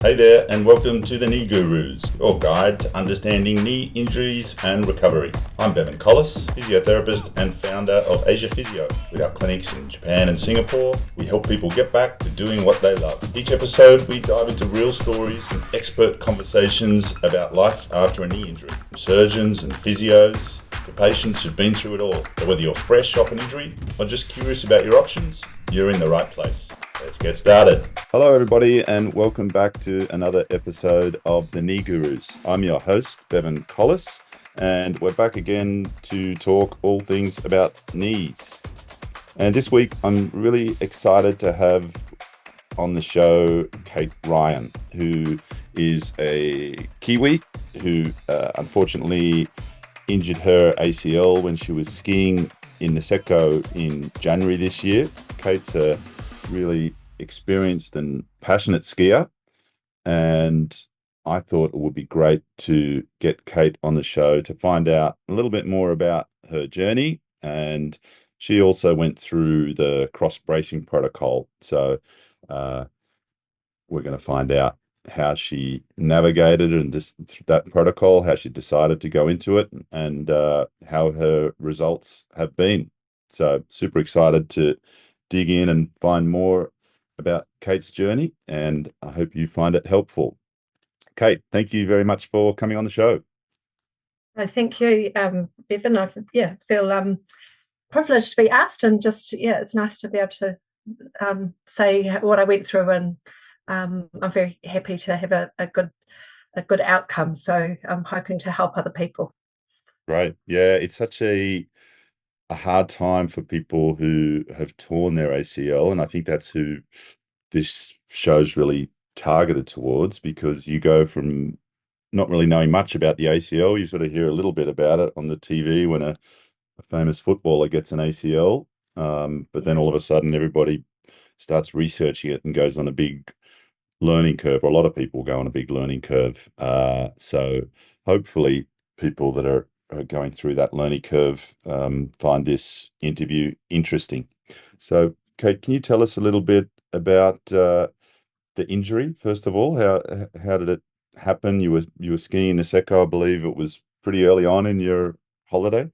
Hey there, and welcome to the Knee Gurus, your guide to understanding knee injuries and recovery. I'm Bevan Collis, physiotherapist and founder of Asia Physio. With our clinics in Japan and Singapore, we help people get back to doing what they love. Each episode, we dive into real stories and expert conversations about life after a knee injury, from surgeons and physios to patients who've been through it all. So whether you're fresh off an injury or just curious about your options, you're in the right place. Let's get started. Hello, everybody, and welcome back to another episode of the Knee Gurus. I'm your host, Bevan Collis, and we're back again to talk all things about knees. And this week, I'm really excited to have on the show Kate Ryan, who is a Kiwi who unfortunately injured her ACL when she was skiing in Niseko in January this year. Kate's a really experienced and passionate skier, and I thought it would be great to get Kate on the show to find out a little bit more about her journey. And she also went through the cross bracing protocol, so we're going to find out how she navigated and that protocol, how she decided to go into it, and how her results have been. So super excited to dig in and find more about Kate's journey, and I hope you find it helpful. Kate, thank you very much for coming on the show. Thank you, Bevan. I feel privileged to be asked, and it's nice to be able to say what I went through, and I'm very happy to have a good outcome. So I'm hoping to help other people. Right. Yeah, it's such a hard time for people who have torn their ACL, and I think that's who this show's really targeted towards, because you go from not really knowing much about the ACL. You sort of hear a little bit about it on the TV when a famous footballer gets an ACL, but then all of a sudden everybody starts researching it and goes on a big learning curve, or a lot of people go on a big learning curve. So hopefully people that are going through that learning curve find this interview interesting. So, Kate, can you tell us a little bit about the injury, first of all? How did it happen? You were skiing in Niseko, I believe it was pretty early on in your holiday.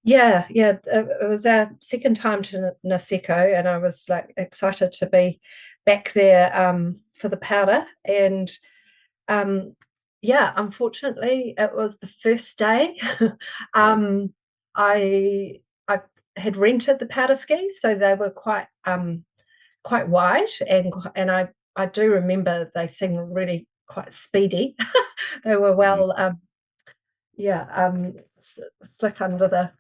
Yeah. It was our second time to Niseko, and I was like excited to be back there for the powder. And unfortunately, it was the first day. Right. I had rented the powder skis, so they were quite wide, and I do remember they seemed really quite speedy. They were Mhm. well, slick under the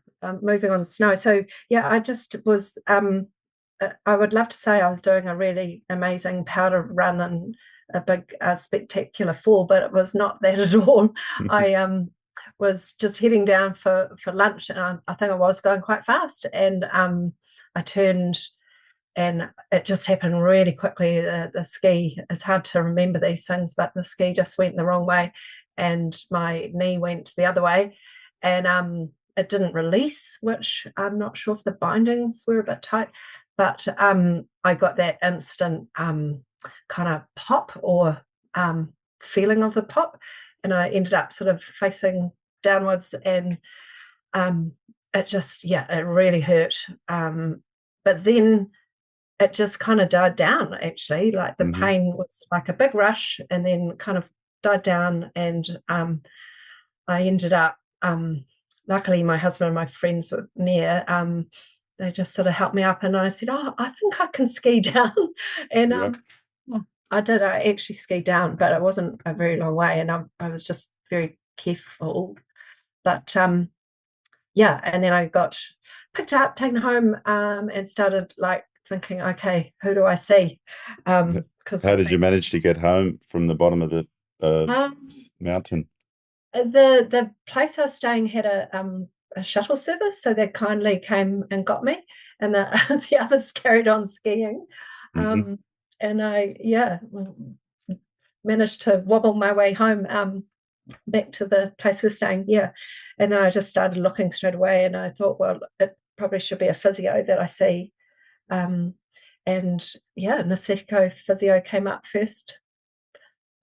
moving on the snow. So yeah, I just was. I would love to say I was doing a really amazing powder run and a big spectacular fall, but it was not that at all. I was just heading down for lunch, and I think I was going quite fast, and I turned, and it just happened really quickly. The ski, it's hard to remember these things, but the ski just went the wrong way, and my knee went the other way, and it didn't release, which I'm not sure if the bindings were a bit tight, but I got that instant kind of pop, or feeling of the pop, and I ended up sort of facing downwards, and um, it really hurt. But then it just kind of died down, actually. Like the Mhm. pain was like a big rush and then kind of died down. And I ended up, luckily, my husband and my friends were near. They just sort of helped me up, and I said, "Oh, I think I can ski down." And Yeah. I did. I actually skied down, but it wasn't a very long way, and I was just very careful. But yeah, and then I got picked up, taken home, and started like thinking, okay, who do I see? Because How did you manage to get home from the bottom of the uh, um, mountain? the place I was staying had a shuttle service, so they kindly came and got me, and the the others carried on skiing, Hmm. um, and I managed to wobble my way home, back to the place we're staying. Yeah, and then I just started looking straight away, and I thought, well, it probably should be a physio that I see. Um, and yeah, Niseko physio came up first.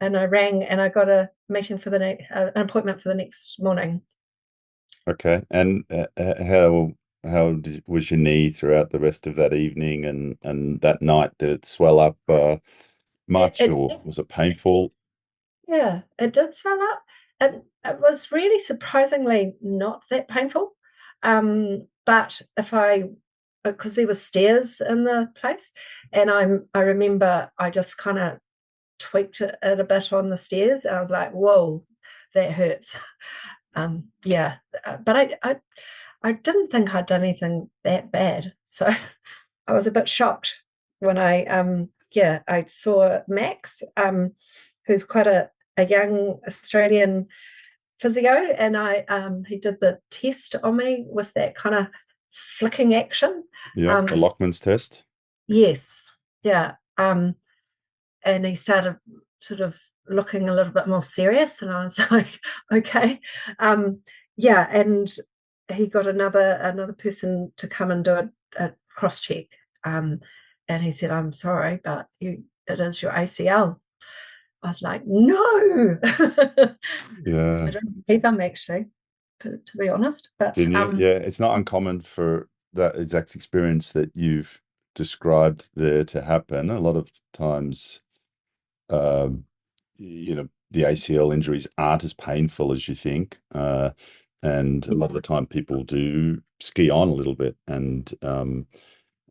and I rang and I got a meeting for an appointment for the next morning. Okay. And was your knee throughout the rest of that evening and that night? Did it swell up It, much, it or was it painful? Yeah, it did swell up, and it was really surprisingly not that painful. But if I, because there were stairs in the place, and I remember I just kind of tweaked it a bit on the stairs. I was like, "Whoa, that hurts." Yeah, but I didn't think I'd done anything that bad, so I was a bit shocked when yeah, I saw Max, who's quite a young Australian physio, and he did the test on me with that kind of flicking action. Yep, the Um, Lockman's test. yes, yeah. And he started sort of looking a little bit more serious, and I was like, okay, yeah. And he got another person to come and do a cross check, and he said, "I'm sorry, but it is your ACL." I was like, "No." I Yeah. don't believe them actually, to be honest. But Didn't you? Yeah, it's not uncommon for that exact experience that you've described there to happen. A lot of times, um, the ACL injuries aren't as painful as you think. And a lot of the time people do ski on a little bit, and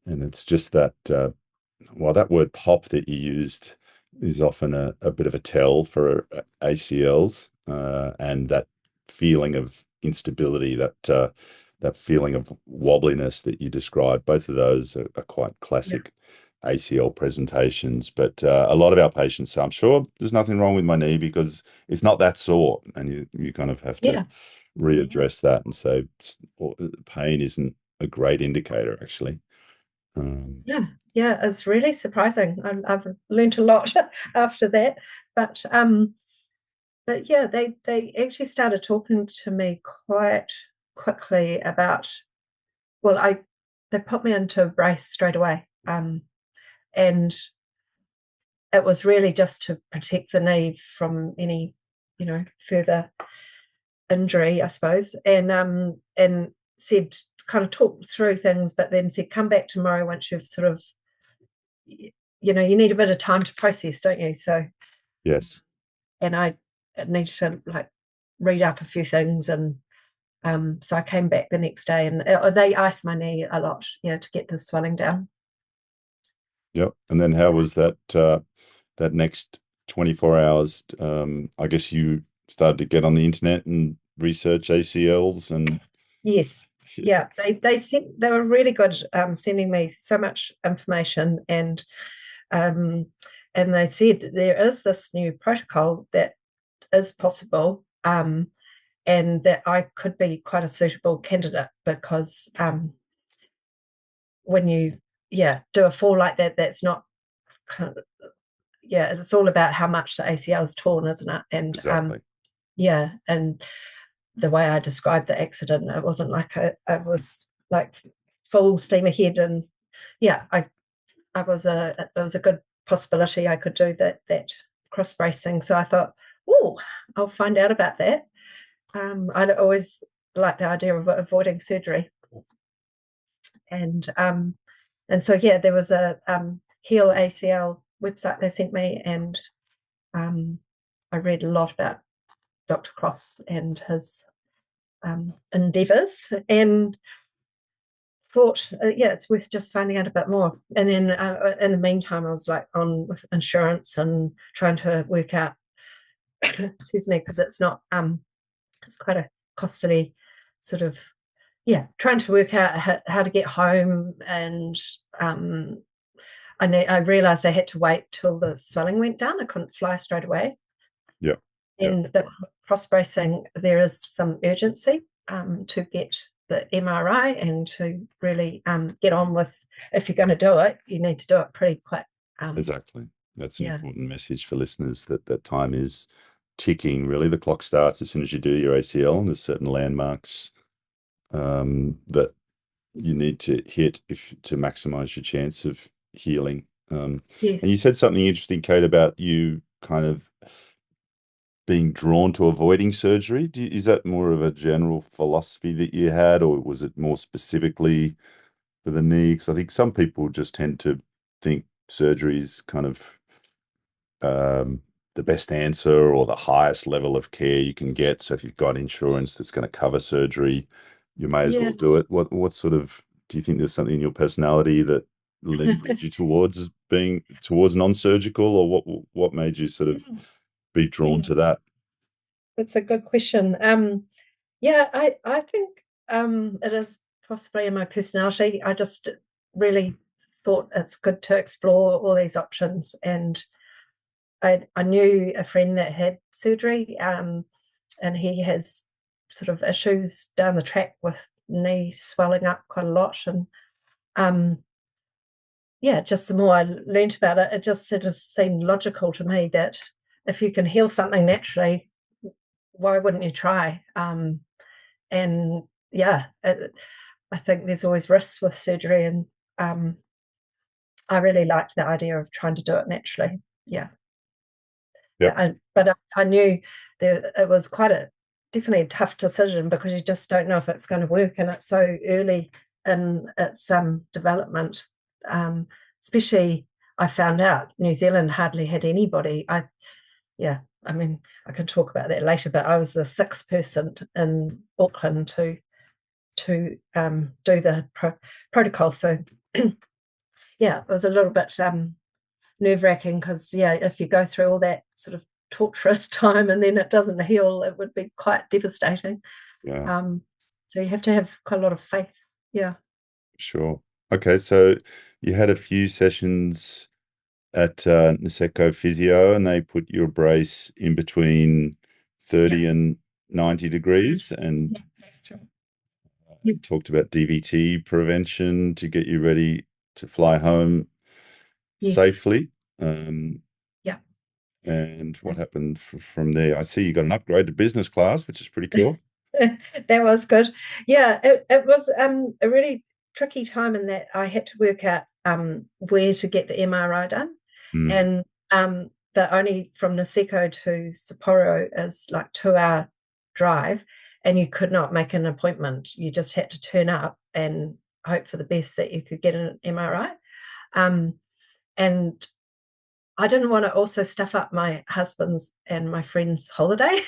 it's just that well, that word pop that you used is often a bit of a tell for ACLs, and that feeling of instability, that feeling of wobbliness that you described. Both of those are quite yeah, classic ACL presentations. But a lot of our patients say, I'm sure there's nothing wrong with my knee because it's not that sore, and you kind of have to yeah, readdress that and say pain isn't a great indicator, actually. Um, yeah, yeah. It's really surprising. I've learned a lot after that, but yeah, they actually started talking to me quite quickly about. Well, I they put me into a brace straight away, and it was really just to protect the knee from any, further injury, I suppose. And said, kind of talked through things, but then said, come back tomorrow once you've sort of, you need a bit of time to process, don't you? So, yes. and I needed to like read up a few things, and so I came back the next day, and they iced my knee a lot, to get the swelling down. Yep. And then how was that next 24 hours? I guess you started to get on the internet and research ACLs and Yes. Yeah, they were really good, sending me so much information, um, and they said there is this new protocol that is possible, and that I could be quite a suitable candidate because, when you do a fall like that, that's not kind of, it's all about how much the ACL is torn, isn't it? And exactly. yeah, and the way I described the accident, it wasn't like I was like full steam ahead, and yeah, it was a good possibility I could do that cross bracing. So I thought, oh, I'll find out about that. I'd always liked the idea of avoiding surgery, and so yeah, there was a Heal ACL website they sent me, and um, I read a lot about Dr. Cross and his endeavours, and thought, yeah, it's worth just finding out a bit more. And then in the meantime, I was like on with insurance and trying to work out, excuse me, because it's quite a costly sort of, yeah, trying to work out how to get home. And I realized I had to wait till the swelling went down. I couldn't fly straight away. Yep. Yep. In the cross bracing, there is some urgency to get the MRI and to really get on with. If you're going to do it, you need to do it pretty quick. Exactly. That's an Yeah, important message for listeners that time is ticking. Really, the clock starts as soon as you do your ACL, and there's certain landmarks that you need to hit if to maximize your chance of healing. And you yes, said something interesting, Kate, about you kind of being drawn to avoiding surgery? Is that more of a general philosophy that you had, or was it more specifically for the knee? Because I think some people just tend to think surgery is kind of the best answer or the highest level of care you can get. So if you've got insurance that's going to cover surgery, you may as Yeah. well do it. What sort of do you think there's something in your personality that led you towards being towards non-surgical, or what made you sort of be drawn Yeah, to that? that's a good question. Yeah, I think it is possibly in my personality. I just really thought it's good to explore all these options, and I knew a friend that had surgery, and he has sort of issues down the track with knee swelling up quite a lot, and um, yeah, just the more I learned about it, it just sort of seemed logical to me that if you can heal something naturally, why wouldn't you try? And yeah, I think there's always risks with surgery, and um, I really liked the idea of trying to do it naturally. Yeah, Yep. but I knew that it was quite a definitely a tough decision because you just don't know if it's going to work, and it's so early in its development. Um, Especially, I found out New Zealand hardly had anybody. Yeah, I mean, I can talk about that later, but I was the sixth person in Auckland to do the protocol. So yeah, it was a little bit nerve wracking because yeah, if you go through all that sort of torturous time and then it doesn't heal, it would be quite devastating. Yeah, Um, so you have to have quite a lot of faith. Yeah, sure. Okay, so you had a few sessions at Niseko Physio, and they put your brace in between yeah, 30 and 90 degrees, and yeah, sure. Yeah. talked about DVT prevention to get you ready to fly home Yes, safely. Um, yeah. and what happened from there? I see you got an upgrade to business class, which is pretty cool. That was good. Yeah, it was a really tricky time in that I had to work out where to get the MRI done. Mm, And the only from Niseko to Sapporo is like 2 hour drive, and you could not make an appointment. You just had to turn up and hope for the best that you could get an MRI. Um, and I didn't want to also stuff up my husband's and my friend's holiday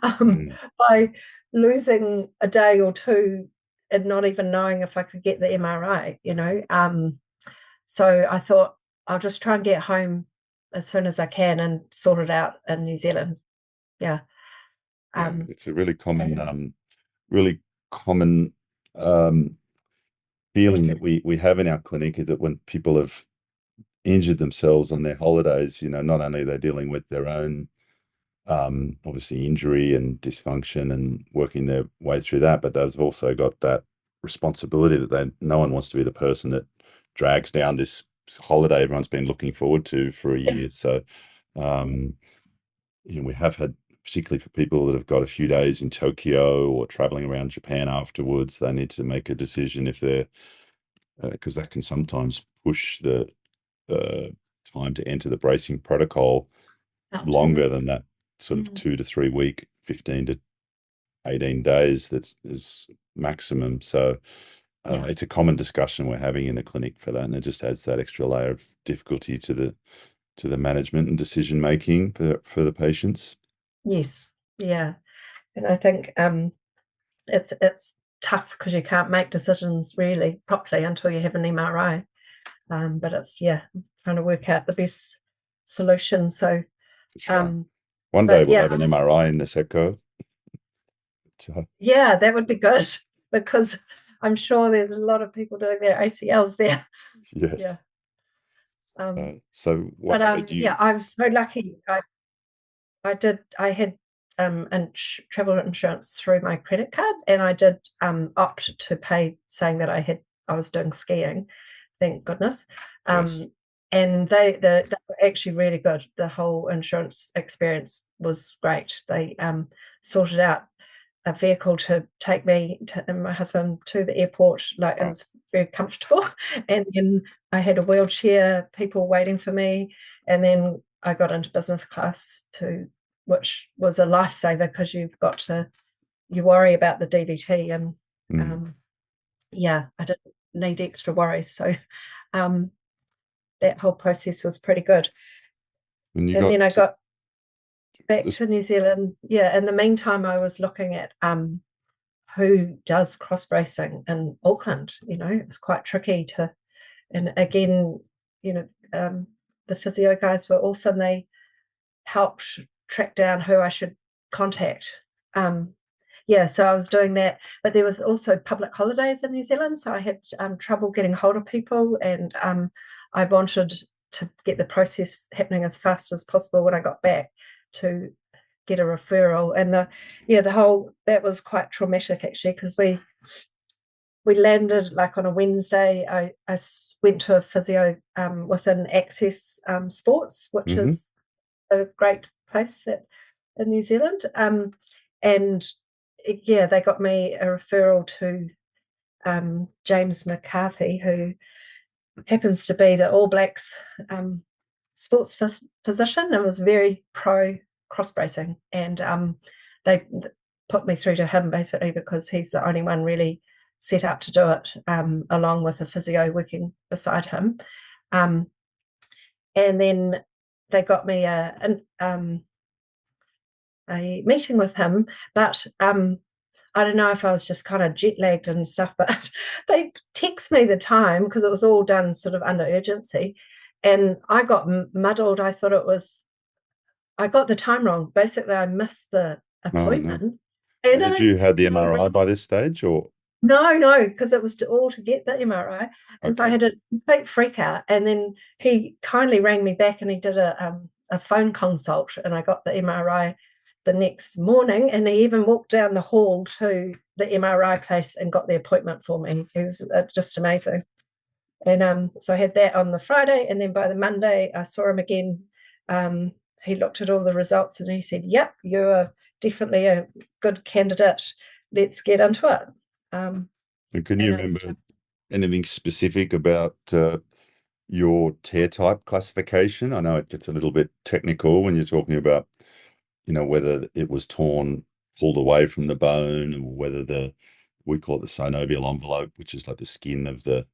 mm, by losing a day or two and not even knowing if I could get the MRI. So I thought I'll just try and get home as soon as I can and sort it out in New Zealand. Yeah. yeah, Um, it's a really common um, feeling that we have in our clinic is that when people have injured themselves on their holidays, not only are they dealing with their own obviously injury and dysfunction and working their way through that, but they've also got that responsibility that no one wants to be the person that drags down this holiday everyone's been looking forward to for a year. So, um, we have had, particularly for people that have got a few days in Tokyo or traveling around Japan afterwards, they need to make a decision if they're because that can sometimes push the uh, time to enter the bracing protocol out. longer than that sort of Mm. 2 to 3 week, 15 to 18 days that is maximum. So Yeah. it's a common discussion we're having in the clinic for that, and it just adds that extra layer of difficulty to the management and decision making for the patients. Yes. Yeah. And I think it's tough because you can't make decisions really properly until you have an MRI. But it's yeah, trying to work out the best solution. So That's right. um, One day but we'll yeah, have an MRI in Niseko. So, yeah, that would be good because I'm sure there's a lot of people doing their ACLs there. yes. Yeah. Um, So what but happened? yeah, I was so lucky. I had travel insurance through my credit card, and I did opt to pay, saying that I was doing skiing. Thank goodness. Yes. And they were actually really good. The whole insurance experience was great. They sorted out a vehicle to take me and my husband to the airport. Like it Right. was very comfortable. And then I had a wheelchair, people waiting for me. And then I got into business class which was a lifesaver because you worry about the DVT and Mm. um, yeah, I didn't need extra worries. So um, that whole process was pretty good. And you And got then I got back this. to New Zealand. Yeah, in the meantime, I was looking at who does cross bracing in Auckland. It was quite tricky and again, you know, the physio guys were awesome. They helped track down who I should contact. Yeah, so I was doing that, but there was also public holidays in New Zealand, so I had trouble getting hold of people, and I wanted to get the process happening as fast as possible when I got back to get a referral. And the whole that was quite traumatic actually because we landed like on a Wednesday. I went to a physio within Access Sports, which Hmm. is a great place that in New Zealand. And yeah, they got me a referral to James McCarthy, who happens to be the All Blacks sports physician and was very pro cross bracing. And they put me through to him basically because he's the only one really set up to do it, along with a physio working beside him. Um, and then they got me a meeting with him, but I don't know if I was just kind of jet lagged and stuff, but they text me the time because it was all done sort of under urgency, and I got muddled. I got the time wrong. Basically, I missed the Oh no. appointment, and Had you had the MRI by this stage, or no, because it was all to get the MRI, and so I okay? had a complete freak out. And then he kindly rang me back, and he did a phone consult, and I got the MRI the next morning. And he even walked down the hall to the MRI place and got the appointment for me. It was just amazing. And so I had that on the Friday, and then by the Monday I saw him again. He looked at all the results and he said, "Yep, you're definitely a good candidate. Let's get into it." And can you and it's remember anything specific about your tear type classification? I know it gets a little bit technical when you're talking about, whether it was torn, pulled away from the bone, or whether we call it the synovial envelope, which is like the skin of the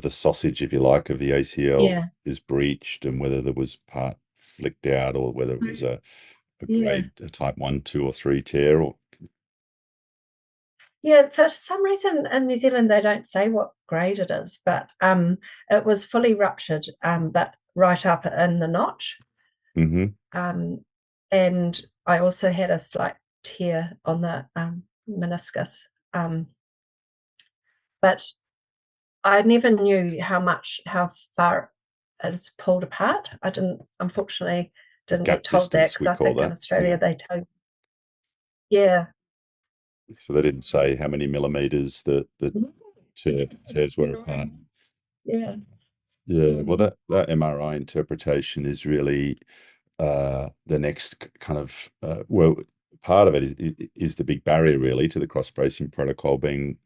sausage, if you like, of the ACL yeah, is breached, and whether there was part flicked out, or whether it was yeah, a type 1, 2, or 3 tear, or yeah. For some reason in New Zealand they don't say what grade it is, but it was fully ruptured, but right up in the notch. hmm. Um, and I also had a slight tear on the meniscus. Um, but I never knew how far it was pulled apart. I unfortunately didn't get Gap told that distance, because we I call think in that. Australia Yeah. they tell you. Yeah. So they didn't say how many millimeters the tears were apart. Yeah. Yeah, well, Mm. that MRI interpretation is really the next kind of well, part of it is the big barrier really to the cross bracing protocol being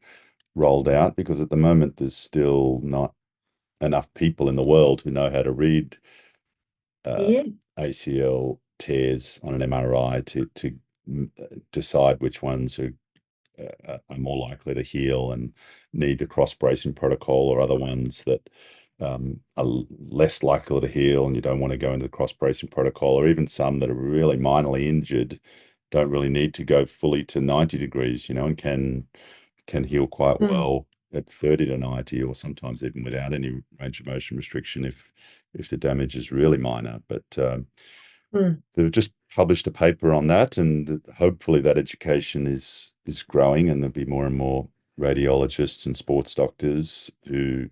rolled out, because at the moment there's still not enough people in the world who know how to read uh, Yeah. ACL tears on an MRI to decide which ones are more likely to heal and need the cross bracing protocol, or other ones that are less likely to heal and you don't want to go into the cross bracing protocol, or even some that are really minorly injured don't really need to go fully to 90 degrees, and can heal quite Mm. well at 30 to 90, or sometimes even without any range of motion restriction if the damage is really minor. But Mm. they've just published a paper on that, and hopefully that education is growing, and there'll be more and more radiologists and sports doctors who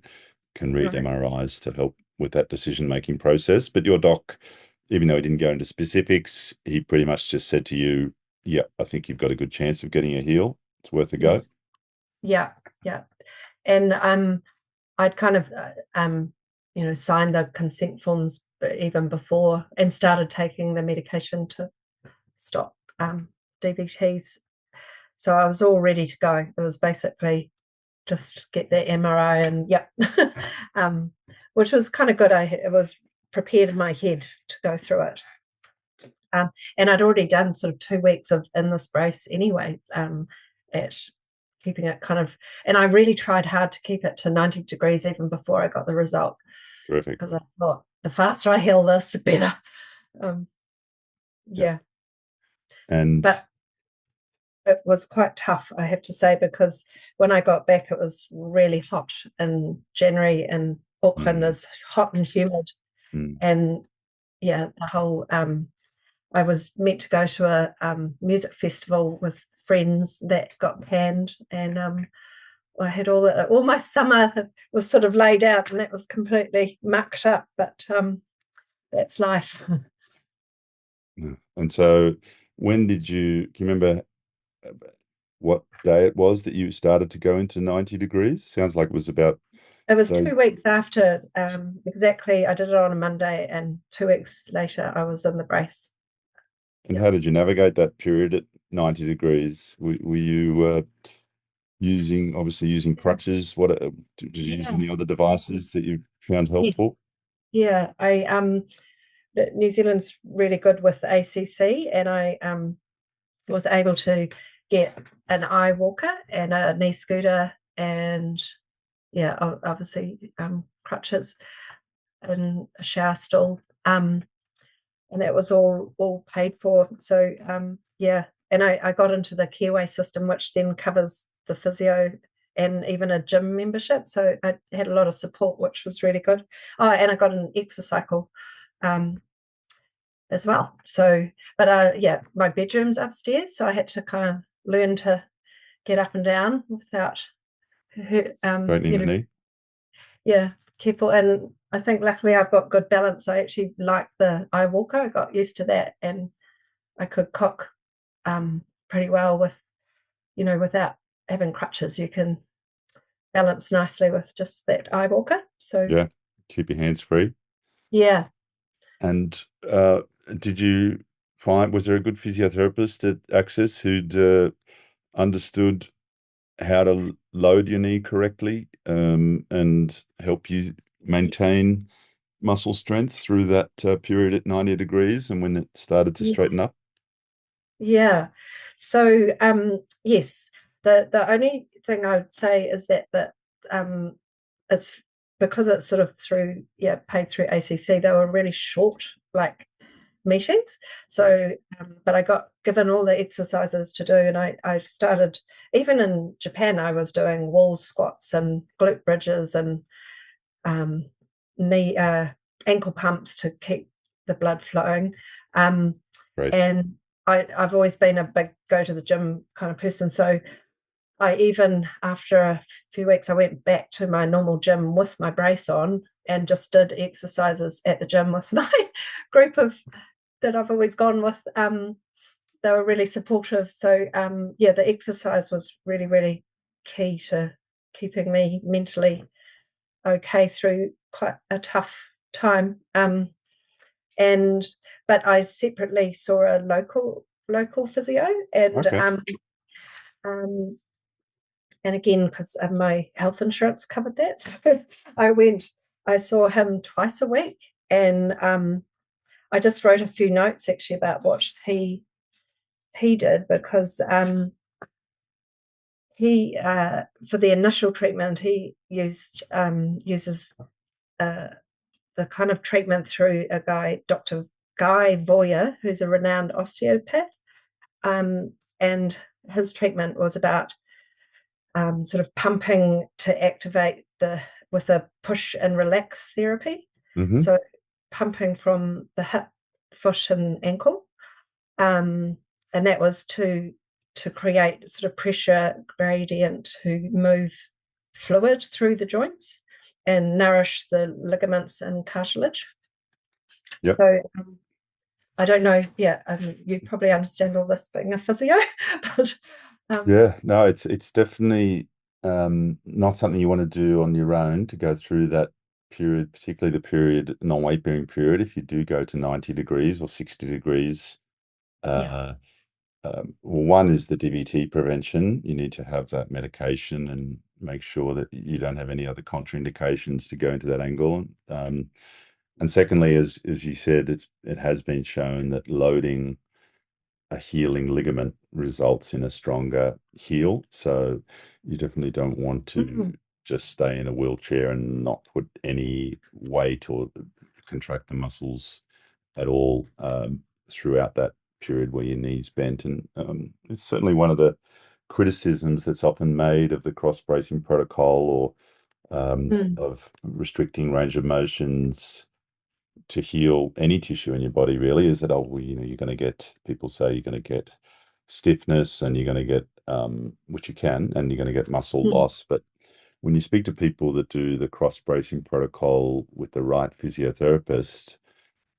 can read Right. MRIs to help with that decision-making process. But your doc, even though he didn't go into specifics, he pretty much just said to you, "Yeah, I think you've got a good chance of getting a heal. It's worth a go." Yes. Yeah. Yeah. And I'd kind of signed the consent forms even before and started taking the medication to stop DVTs. So I was all ready to go. It was basically just get the MRI and yep, which was kind of good. It was prepared my head to go through it. And I'd already done sort of 2 weeks of in this brace anyway, at keeping it kind of, and I really tried hard to keep it to 90 degrees even before I got the result, Terrific. because I thought the faster I held this, the better. Yeah. And But it was quite tough, I have to say, because when I got back, it was really hot in January, and Auckland is hot and humid. And yeah, the whole I was meant to go to a music festival with friends that got canned, and I had all my summer was sort of laid out, and that was completely mucked up. But that's life. And so, when did you? Can you remember what day it was that you started to go into 90 degrees? Sounds like it was about. It was 2 weeks after, exactly. I did it on a Monday, and 2 weeks later, I was in the brace. And how did you navigate that period at 90 degrees? Were you obviously using crutches? What did you use any other devices that you found helpful? Yeah, New Zealand's really good with ACC, and I was able to get an eye walker and a knee scooter, and yeah, obviously crutches and a shower stool, and that was all paid for. So yeah, and I got into the Careway system, which then covers the physio and even a gym membership. So I had a lot of support, which was really good. Oh, and I got an exercycle as well. So, but yeah, my bedroom's upstairs, so I had to kind of learn to get up and down without Straightening the knee. Yeah, careful. And I think luckily I've got good balance. I actually like the eye walker. I got used to that, and I could cock pretty well with, without having crutches. You can balance nicely with just that eye walker. So yeah, keep your hands free. Yeah. And did you find, was there a good physiotherapist at Access who'd understood how to load your knee correctly, and help you maintain muscle strength through that period at 90 degrees and when it started to straighten up? Yeah. So yes, the only thing I would say is that it's because it's sort of paid through ACC. They were really short, like meetings. So, but I got given all the exercises to do, and I started, even in Japan, I was doing wall squats and glute bridges and knee ankle pumps to keep the blood flowing. Right. And I've always been a big go to the gym kind of person. So I even, after a few weeks, I went back to my normal gym with my brace on and just did exercises at the gym with my group of that I've always gone with. They were really supportive. So yeah, the exercise was really, really key to keeping me mentally okay through quite a tough time. But I separately saw a local physio, and Okay. And again, because my health insurance covered that, so I saw him twice a week, and I just wrote a few notes actually about what he did, because he for the initial treatment he uses the kind of treatment through a guy, Dr. Guy Voyer, who's a renowned osteopath, and his treatment was about sort of pumping to activate with a push and relax therapy. So pumping from the hip, foot, and ankle, and that was to create sort of pressure gradient to move fluid through the joints and nourish the ligaments and cartilage. Yep. So I don't know. Yeah, you probably understand all this being a physio, but yeah, no, it's definitely not something you want to do on your own, to go through that period, particularly the period, non-weight bearing period. If you do go to 90 degrees or 60 degrees, one is the DVT prevention. You need to have that medication and make sure that you don't have any other contraindications to go into that angle. And secondly, as you said, it has been shown that loading a healing ligament results in a stronger heel. So you definitely don't want to Mm. just stay in a wheelchair and not put any weight or contract the muscles at all throughout that period where your knee's bent. And it's certainly one of the criticisms that's often made of the cross bracing protocol or Mm. of restricting range of motions to heal any tissue in your body really is that, oh, well, you're going to get, people say you're going to get stiffness and you're going to get, which you can, and you're going to get muscle Mm. loss. But when you speak to people that do the cross bracing protocol with the right physiotherapist,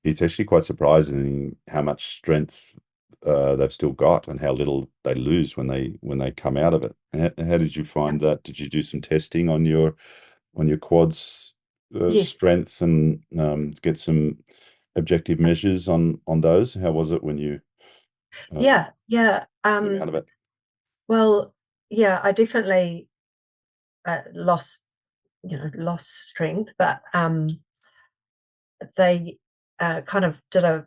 it's actually quite surprising how much strength they've still got and how little they lose when they come out of it. How did you find that? Did you do some testing on your quads Yes. strength and get some objective measures on those? How was it when you Yeah. Yeah. came out of it? Well, yeah, I definitely lost, lost strength, but they kind of did a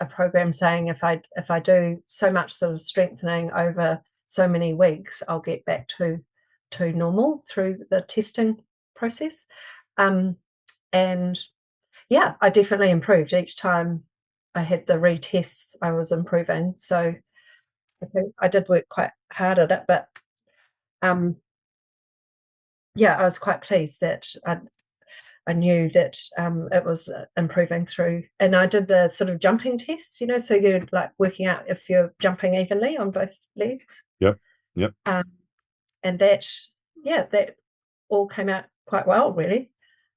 program saying if I do so much sort of strengthening over so many weeks, I'll get back to normal through the testing process. Um, and yeah, I definitely improved each time I had the retests. I was improving, so I think I did work quite hard at it, but um, yeah, I was quite pleased that I knew that it was improving through. And I did the sort of jumping test, so you're like working out if you're jumping evenly on both legs. Yep, yep. Um, and that, yeah, that all came out quite well, really.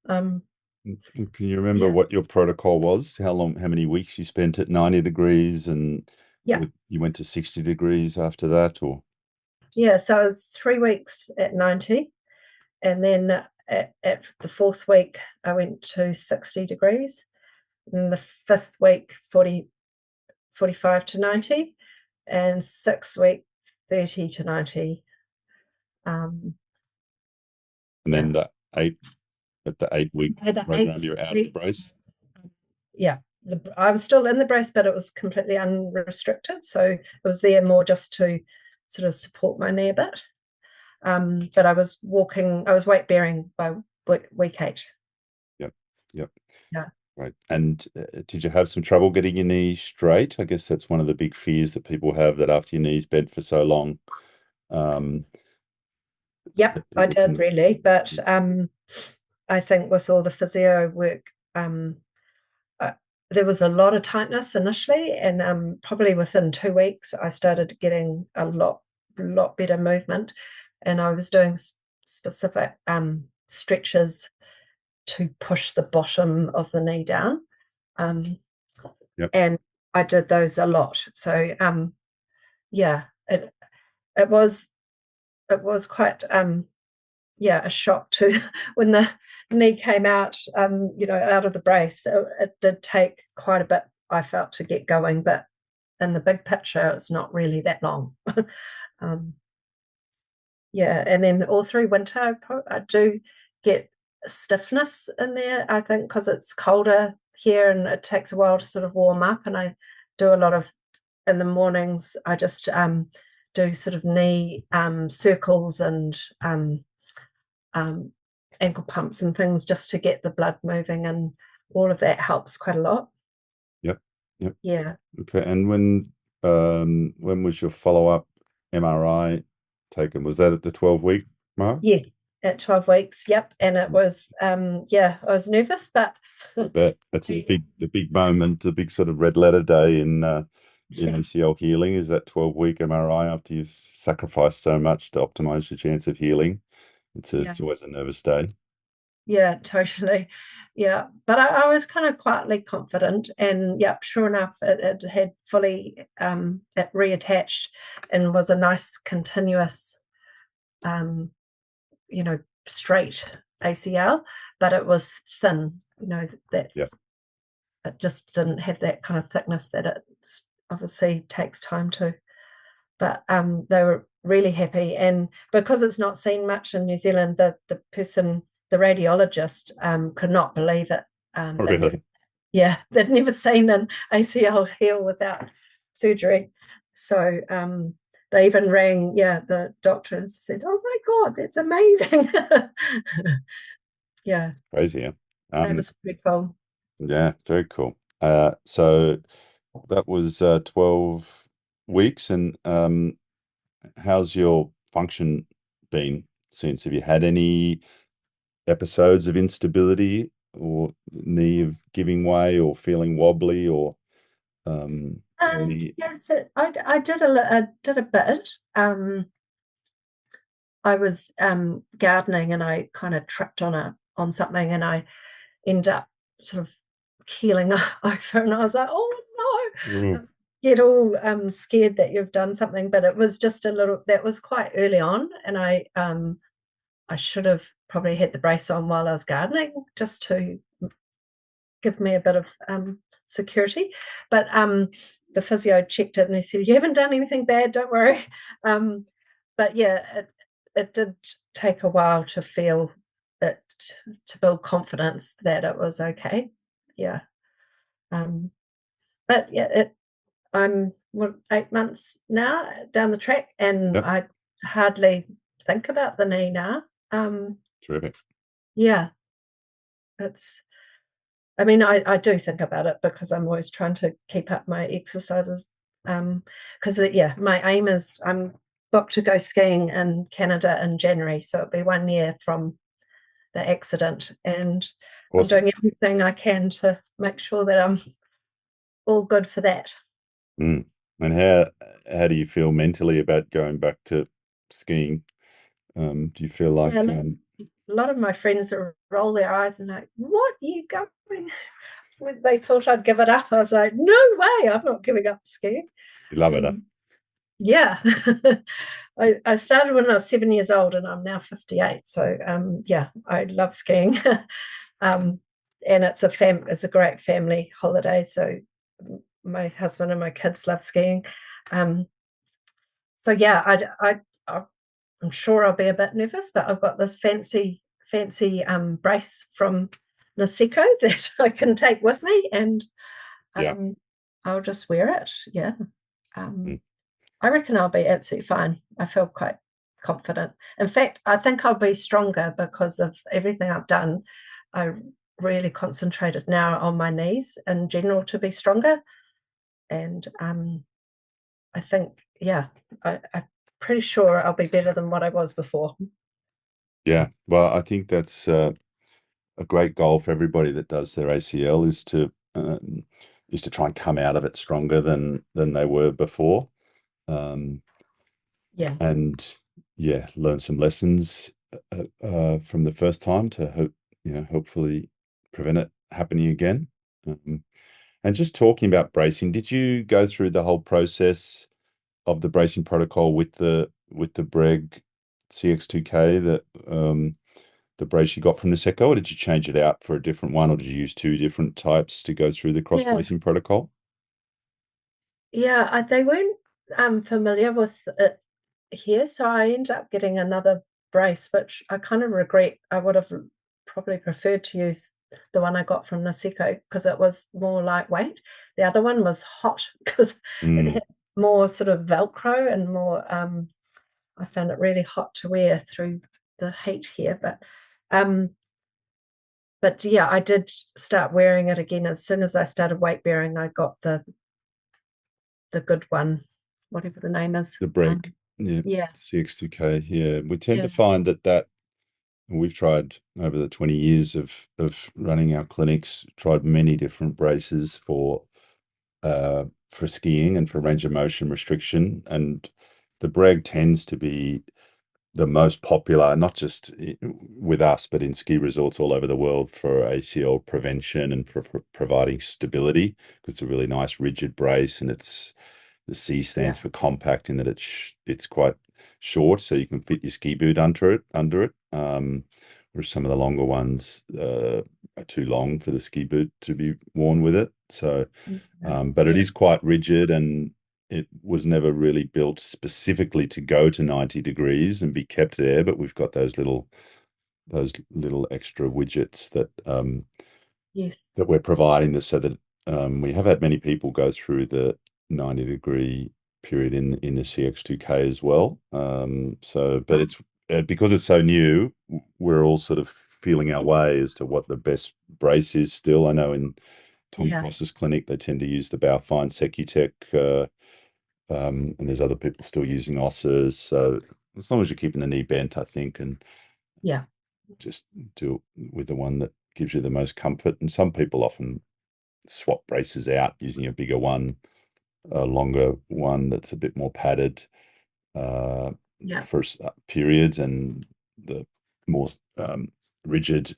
Um, And can you remember yeah, what your protocol was? How many weeks you spent at 90 degrees and yeah, you went to 60 degrees after that, or? yeah. So I was 3 weeks at 90. And then at the fourth week, I went to 60 degrees. And the fifth week, 45 to 90. And sixth week, 30 to 90. Um, And then yeah. at the 8 week I had the program, eighth you're out of the week. brace. Yeah. I was still in the brace, but it was completely unrestricted. So it was there more just to sort of support my knee a bit. But I was weight bearing by week 8. Yep, yep. Yeah. Right. And did you have some trouble getting your knee straight? I guess that's one of the big fears that people have, that after your knee's bent for so long, um, Yep, that I people did can. really. But I think with all the physio work, uh, there was a lot of tightness initially, and probably within 2 weeks, I started getting a lot better movement, and I was doing specific stretches to push the bottom of the knee down, um, Yep. and I did those a lot. So yeah, it was it was quite yeah, a shock to when the knee came out, out of the brace. So it did take quite a bit, I felt, to get going, but in the big picture, it's not really that long. um, yeah, and then all through winter, I do get stiffness in there, I think, because it's colder here and it takes a while to sort of warm up. And I do a lot of, in the mornings, I just do sort of knee circles and um, ankle pumps and things just to get the blood moving, and all of that helps quite a lot. Yep. Yep. Yeah. Okay. And when was your follow-up MRI taken? Was that at the 12-week mark? Yeah. At 12 weeks. Yep. And it was, yeah, I was nervous, but I bet that's the big moment, the big sort of red letter day in yeah, ACL healing is that 12-week MRI after you've sacrificed so much to optimize your chance of healing. yeah, It's always a nervous day. yeah, totally. Yeah. But I was kind of quietly confident. And yeah, sure enough, it had fully it reattached and was a nice continuous um, you know, straight ACL, but it was thin. Yeah. That's it just didn't have that kind of thickness that it obviously takes time to. But they were really happy, and because it's not seen much in New Zealand, the radiologist, could not believe it. Oh, They'd never, really? yeah, they'd never seen an ACL heal without surgery. So they even rang, yeah, the doctor and said, "Oh my God, that's amazing." Yeah, Crazy, yeah. that was pretty cool. Yeah, very cool. So that was 12 weeks, and how's your function been since? Have you had any episodes of instability or knee of giving way or feeling wobbly or any? Yeah, so I did a bit. Um, I was gardening and I kind of tripped on something and I end up sort of keeling over and I was like, oh no. Mm, Get all scared that you've done something, but it was just a little that was quite early on and I should have probably had the brace on while I was gardening just to give me a bit of security. But the physio checked it and he said, "You haven't done anything bad, don't worry." Um, but yeah, it did take a while to feel it, to build confidence that it was okay. Yeah. Um, but yeah, I'm 8 months now down the track, and yep, I hardly think about the knee now. Um, terrific. yeah, it's I mean, I do think about it because I'm always trying to keep up my exercises. Because yeah, my aim is I'm booked to go skiing in Canada in January, so it'll be 1 year from the accident, and I'm Awesome. doing everything I can to make sure that I'm all good for that. Mm. And how do you feel mentally about going back to skiing? Do you feel Yeah, like a lot of my friends roll their eyes and like, "What are you going?" When they thought I'd give it up, I was like, "No way, I'm not giving up skiing." you love it, huh? Um, Yeah. I started when I was 7 years old and I'm now 58. So yeah, I love skiing. um, and it's a great family holiday. So my husband and my kids love skiing. Um, so yeah, I'm sure I'll be a bit nervous, but I've got this fancy brace from Niseko that I can take with me and Yeah. um, I'll just wear it. Yeah. Um, Mm. I reckon I'll be absolutely fine. I feel quite confident. In fact, I think I'll be stronger because of everything I've done. I really concentrated now on my knees in general to be stronger. And I think, yeah, I'm pretty sure I'll be better than what I was before. Yeah. Well, I think that's a great goal for everybody that does their ACL is to try and come out of it stronger than they were before. Um, Yeah. and yeah, learn some lessons from the first time to hopefully prevent it happening again. Um, and just talking about bracing, did you go through the whole process of the bracing protocol with the Breg CX2K that the brace you got from Niseko, or did you change it out for a different one, or did you use two different types to go through the cross Yeah. bracing protocol? Yeah. They weren't familiar with it here, so I ended up getting another brace, which I kind of regret. I would have probably preferred to use the one I got from Niseko because it was more lightweight. The other one was hot because it Mm, had more sort of Velcro and more. I found it really hot to wear through the heat here, um, but yeah, I did start wearing it again as soon as I started weight bearing. I got the good one, whatever the name is. the Breg, yeah, Yeah, CX2K. Yeah, we tend to yeah, find that we've tried over the 20 years of running our clinics, tried many different braces for skiing and for range of motion restriction, and the Breg tends to be the most popular, not just with us, but in ski resorts all over the world for ACL prevention and for providing stability. Because it's a really nice rigid brace, and the C yeah. stands for compact in that it's quite short, so you can fit your ski boot under it. Whereas some of the longer ones are too long for the ski boot to be worn with it. So but it Yeah. is quite rigid, and it was never really built specifically to go to 90 degrees and be kept there. But we've got those little extra widgets that Yes. that we're providing this so that we have had many people go through the 90-degree period in the CX2K as well. But it's because it's so new, we're all sort of feeling our way as to what the best brace is still. I know in Tom Yeah. Cross's clinic, they tend to use the Baofine Secutech, and there's other people still using Osses. So as long as you're keeping the knee bent, I think, and Yeah. just do it with the one that gives you the most comfort. And some people often swap braces out using a bigger one, a longer one that's a bit more padded uh, Yeah. for periods, and the more rigid,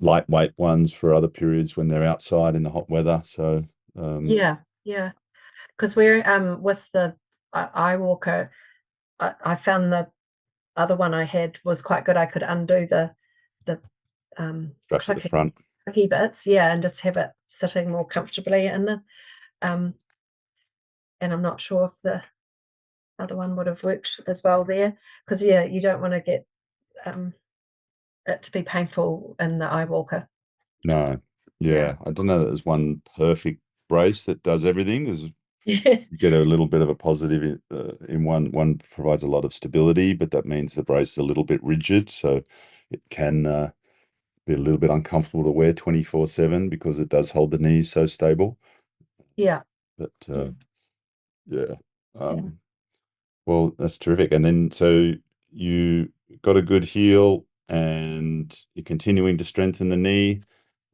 lightweight ones for other periods when they're outside in the hot weather. So, Yeah. Yeah. Because we're with the eye walker, I found the other one I had was quite good. I could undo the straps at the clicky front. clicky bits, yeah, and just have it sitting more comfortably in the um and I'm not sure if the other one would have worked as well there. Because yeah, you don't want to get um it to be painful in the eye walker. No, Yeah. yeah, I don't know that there's one perfect brace that does everything. There's Yeah. you get a little bit of a positive in one. One provides a lot of stability, but that means the brace is a little bit rigid, so it can be a little bit uncomfortable to wear 24/7 because it does hold the knees so stable. Yeah. But Yeah. yeah, Yeah. um, well, that's terrific. And then so you got a good heel, and you're continuing to strengthen the knee.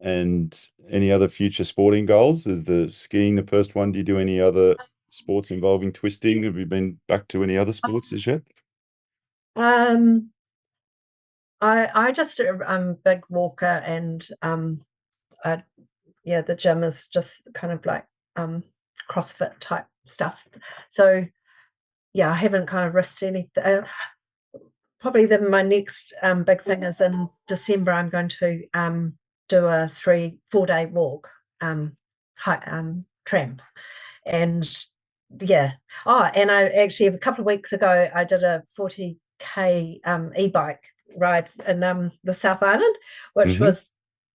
And any other future sporting goals? Is the skiing the first one? Do you do any other sports involving twisting? Have you been back to any other sports as yet? Um I just I'm a big walker and I yeah, the gym is just kind of like um CrossFit type stuff. So yeah, I haven't kind of risked anything. Probably my next big thing is in December. I'm going to do a 4 day walk, tramp, and yeah. Oh, and I actually a couple of weeks ago I did a 40K e-bike ride in the South Island, which Hmm. was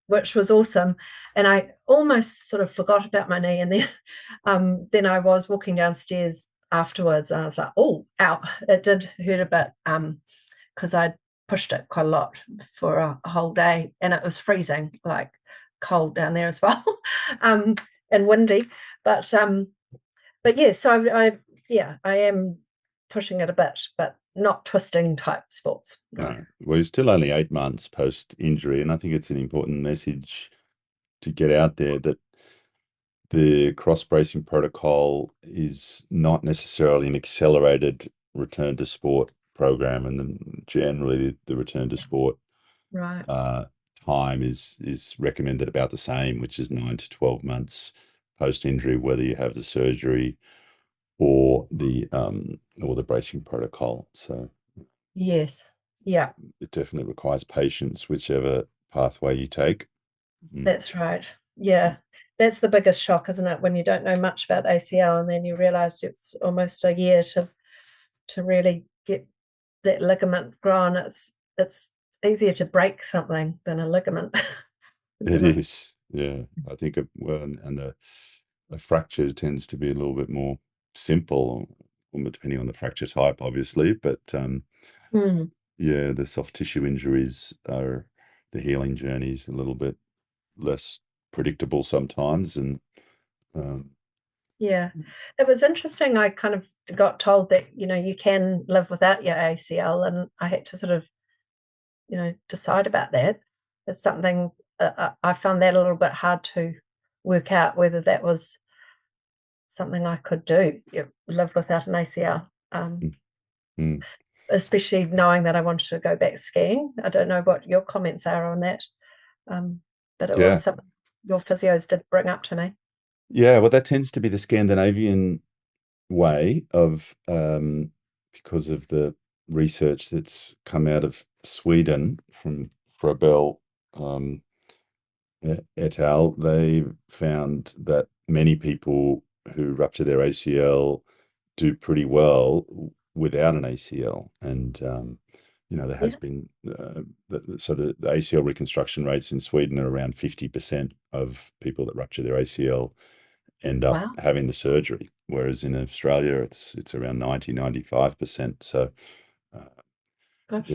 which was awesome. And I almost sort of forgot about my knee, and then I was walking downstairs afterwards, and I was like, oh, ow, it did hurt a bit. Because I'd pushed it quite a lot for a whole day, and it was freezing, like cold down there as well, um, and windy. But yeah, so yeah, I am pushing it a bit, but not twisting type sports. No. No. Well, you're still only 8 months post injury, and I think it's an important message to get out there that the cross bracing protocol is not necessarily an accelerated return to sport program, and then generally the return to sport Right. uh, time is recommended about the same, which is 9 to 12 months post injury, whether you have the surgery or the bracing protocol. So Yes. Yeah, it definitely requires patience, whichever pathway you take. Mm. that's right. Yeah. That's the biggest shock, isn't it? When you don't know much about ACL and then you realize it's almost a year to really get that ligament grown. It's easier to break something than a ligament, It isn't it? is, yeah. I think well, and the a fracture tends to be a little bit more simple, depending on the fracture type, obviously. But Hmm. yeah, the soft tissue injuries are the healing journeys a little bit less predictable sometimes, and um, Yeah. It was interesting. I kind of got told that, you can live without your ACL, and I had to sort of, decide about that. It's something I found that a little bit hard to work out whether that was something I could do, live without an ACL. mm, mm. Especially knowing that I wanted to go back skiing. I don't know what your comments are on that, um, but it Yeah, was something your physios did bring up to me. yeah. Well, that tends to be the Scandinavian way of because of the research that's come out of Sweden from Frabel um, et al. They found that many people who rupture their ACL do pretty well without an ACL, and There has Yeah. been the ACL reconstruction rates in Sweden are around 50% of people that rupture their ACL end up Wow. having the surgery, whereas in Australia it's around 90-95%. So uh, Gosh.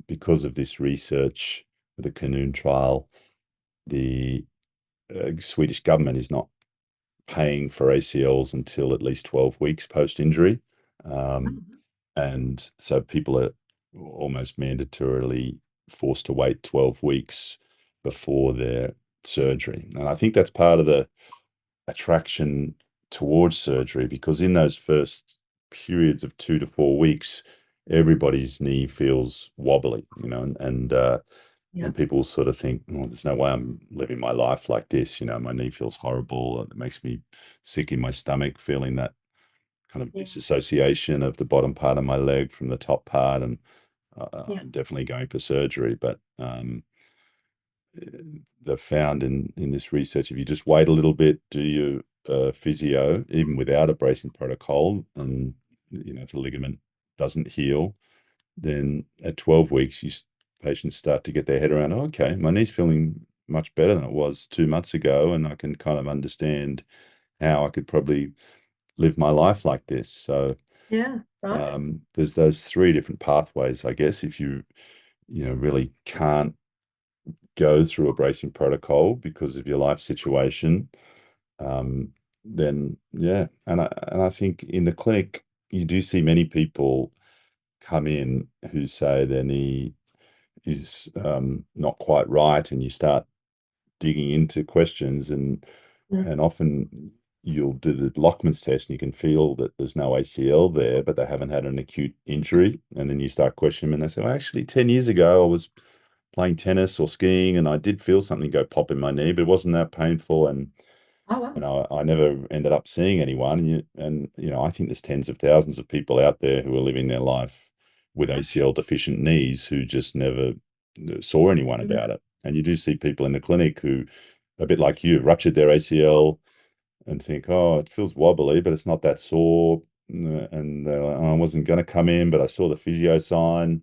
because of this research, the Canoon trial, the Swedish government is not paying for ACLs until at least 12 weeks post injury. Um, Oh, and so people are almost mandatorily forced to wait 12 weeks before their surgery. And I think that's part of the attraction towards surgery, because in those first periods of 2 to 4 weeks, everybody's knee feels wobbly, yeah. and people sort of think, oh, there's no way I'm living my life like this. My knee feels horrible. It makes me sick in my stomach, feeling that kind of Yeah. disassociation of the bottom part of my leg from the top part. And Yeah. I'm definitely going for surgery. But they've found in this research, if you just wait a little bit, do your physio, even without a bracing protocol, and if the ligament doesn't heal, then at 12 weeks, patients start to get their head around, oh, okay, my knee's feeling much better than it was 2 months ago, and I can kind of understand how I could probably live my life like this. So Yeah. Right. there's those three different pathways, I guess. If you really can't go through a bracing protocol because of your life situation, um, then yeah. And I think in the clinic, you do see many people come in who say their knee is not quite right, and you start digging into questions, and Mm. and often you'll do the Lockman's test and you can feel that there's no ACL there, but they haven't had an acute injury. And then you start questioning them and they say, well, actually 10 years ago I was playing tennis or skiing and I did feel something go pop in my knee, but it wasn't that painful. And Oh, wow. I never ended up seeing anyone. I think there's tens of thousands of people out there who are living their life with Yeah. ACL deficient knees who just never saw anyone Mm. about it. And you do see people in the clinic who, a bit like you, ruptured their ACL and think, oh, it feels wobbly, but it's not that sore. And they're like, oh, I wasn't going to come in, but I saw the physio sign.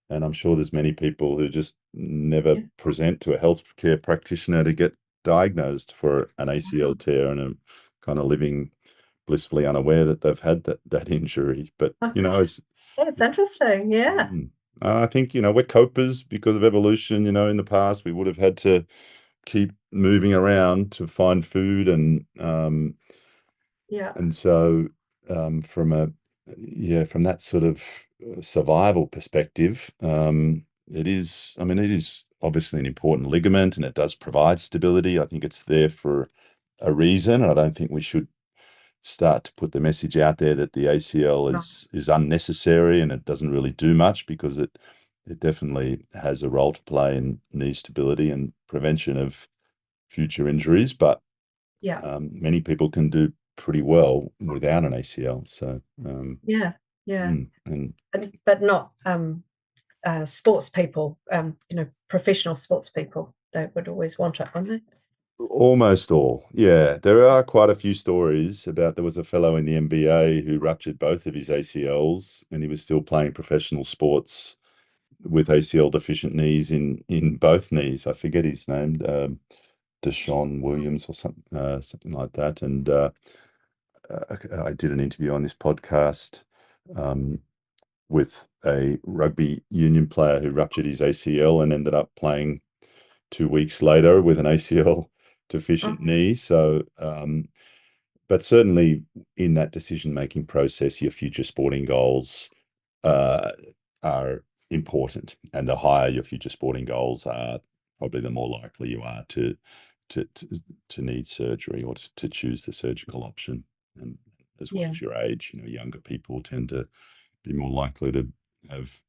And I'm sure there's many people who just never Yeah. present to a healthcare practitioner to get diagnosed for an ACL Wow. tear, and are kind of living blissfully unaware that they've had that injury. But Oh, gosh. as That's interesting. Yeah. mm, I think we're copers because of evolution. In the past we would have had to keep moving around to find food, Yeah. and so from from that sort of survival perspective, it is obviously an important ligament and it does provide stability. I think it's there for a reason, and I don't think we should start to put the message out there that the ACL Right. is unnecessary and it doesn't really do much, because it definitely has a role to play in knee stability and prevention of future injuries. But Yeah. many people can do pretty well without an ACL. So, Yeah. Yeah. and But not sports people, professional sports people. They would always want it, wouldn't almost all, yeah, there are quite a few stories about there was a fellow in the NBA who ruptured both of his ACLs, and he was still playing professional sports with ACL deficient knees in both knees. I forget his name, Deshaun Williams or something like that. And I did an interview on this podcast um, with a rugby union player who ruptured his ACL and ended up playing 2 weeks later with an ACL they? deficient knee. So, but certainly in that decision-making process, your future sporting goals uh, are important, and the higher your future sporting goals are, probably the more likely you are to to, to need surgery or to choose the surgical option. And as well Yeah. as your age, younger people tend to be more likely to have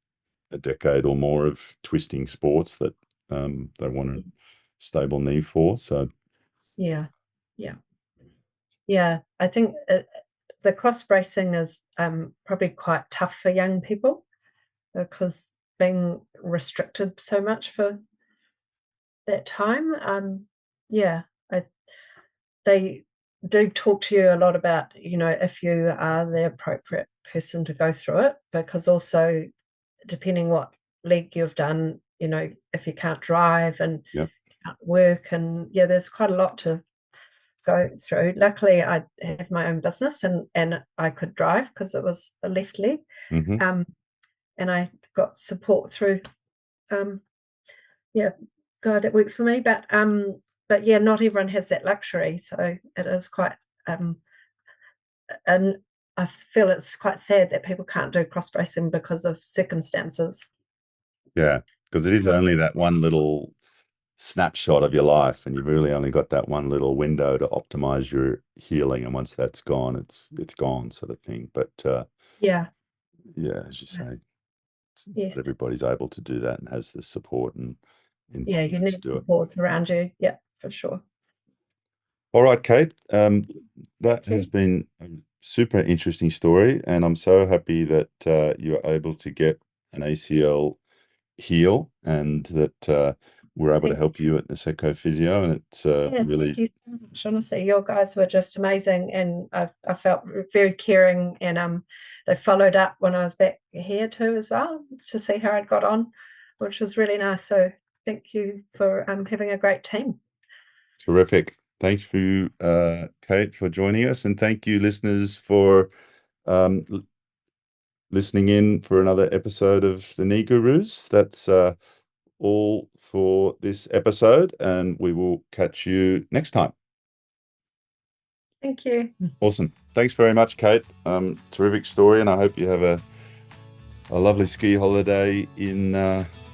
a decade or more of twisting sports that they want a stable knee for. So, Yeah. Yeah. Yeah. I think the cross bracing is probably quite tough for young people because being restricted so much for that time. Yeah, I, they do talk to you a lot about, if you are the appropriate person to go through it, because also depending what leg you've done, if you can't drive and Yep. can't work, and there's quite a lot to go through. Luckily, I have my own business and I could drive because it was a left leg. Mm-hmm. And I got support through. God, it works for me. But not everyone has that luxury, so it is quite. And I feel it's quite sad that people can't do cross bracing because of circumstances. Yeah, because it is only that one little snapshot of your life, and you've really only got that one little window to optimize your healing. And once that's gone, it's gone, sort of thing. But Yeah. as you say, Yes. not everybody's able to do that and has the support and you to need do it. support around you. Yeah, for sure. All right, Kate. That has been a super interesting story, and I'm so happy that you were able to get an ACL heal, and that we're able to help you at Niseko Physio. And it's really. Thank you so much. Honestly, your guys were just amazing, and I felt very caring, and they followed up when I was back here too as well to see how I'd got on, which was really nice. So thank you for having a great team. Terrific. Thanks you, Kate, for joining us, and thank you, listeners, for listening in for another episode of the Knee Gurus. That's all for this episode, and we will catch you next time. Thank you. Awesome. Thanks very much, Kate. Terrific story, and I hope you have a lovely ski holiday in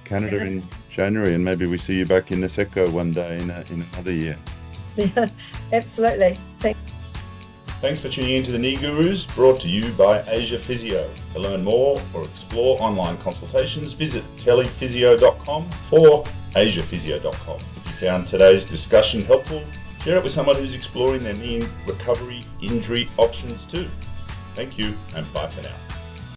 Canada in January, and maybe we see you back in Niseko one day in another year. Yeah, absolutely. Thanks for tuning in to the Knee Gurus, brought to you by Asia Physio. To learn more or explore online consultations, visit telephysio.com or asiaphysio.com. If you found today's discussion helpful, share it with someone who's exploring their knee recovery injury options too. Thank you, and bye for now.